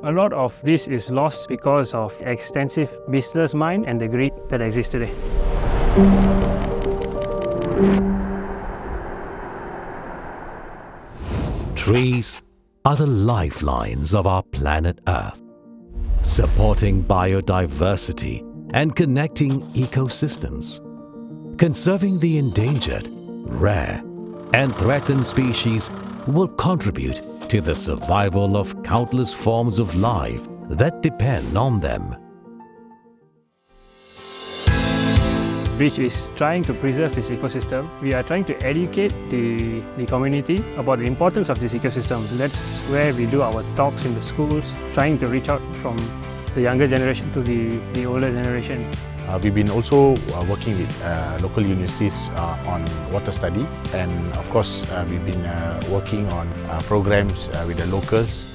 A lot of this is lost because of extensive business mind and the greed that exists today. Trees are the lifelines of our planet Earth, supporting biodiversity and connecting ecosystems. Conserving the endangered, rare, and threatened species will contribute to the survival of countless forms of life that depend on them. Bridge is trying to preserve this ecosystem. We are trying to educate the community about the importance of this ecosystem. That's where we do our talks in the schools, trying to reach out from the younger generation to the older generation. We've been also working with local universities on water study, and of course we've been working on programs with the locals.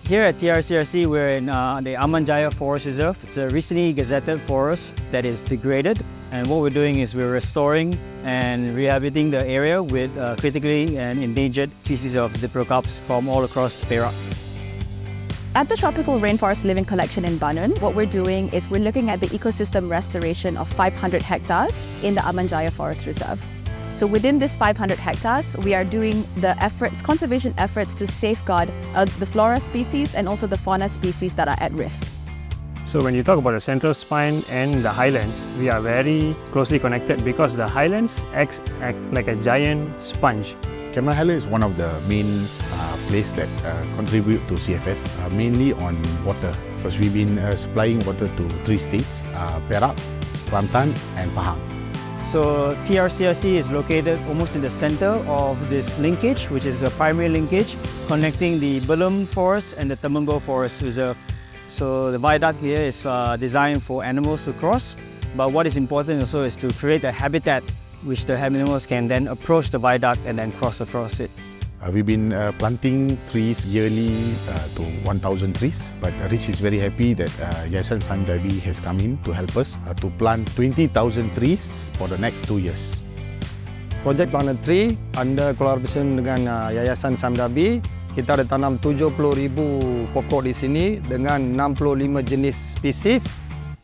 Here at TRCRC, we're in the Aman Jaya Forest Reserve. It's a recently gazetted forest that is degraded, and what we're doing is we're restoring and rehabilitating the area with critically and endangered species of Diplodocus from all across Perak. At the Tropical Rainforest Living Collection in Banun, what we're doing is we're looking at the ecosystem restoration of 500 hectares in the Aman Jaya Forest Reserve. So within this 500 hectares, we are doing the conservation efforts to safeguard the flora species and also the fauna species that are at risk. So when you talk about the Central Spine and the highlands, we are very closely connected because the highlands act like a giant sponge. Cameron Highland is one of the main places that contribute to CFS, mainly on water, because we've been supplying water to 3 states, Perak, Kelantan and Pahang. So TRCRC is located almost in the center of this linkage, which is a primary linkage connecting the Belum Forest and the Temenggo Forest Reserve. So the viaduct here is designed for animals to cross, but what is important also is to create a habitat which the animals can then approach the viaduct and then cross across it. We've been planting trees yearly to 1,000 trees, but Rich is very happy that Yayasan Samdabi has come in to help us to plant 20,000 trees for the next 2 years. Projek Planet Tree under collaboration dengan Yayasan Samdabi, kita ada tanam 70,000 pokok di sini dengan 65 jenis spesies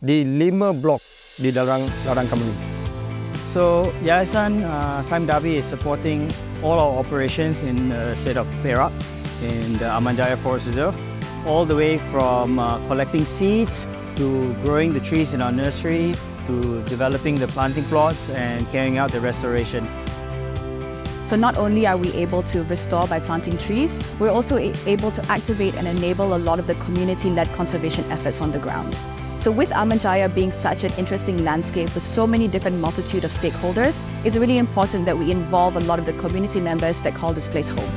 di 5 blok di dalam community. So Yayasan Samdabi is supporting all our operations in the state of Perak, in the Aman Jaya Forest Reserve, all the way from collecting seeds to growing the trees in our nursery to developing the planting plots and carrying out the restoration. So not only are we able to restore by planting trees, we're also able to activate and enable a lot of the community-led conservation efforts on the ground. So with Aman Jaya being such an interesting landscape with so many different multitude of stakeholders, it's really important that we involve a lot of the community members that call this place home.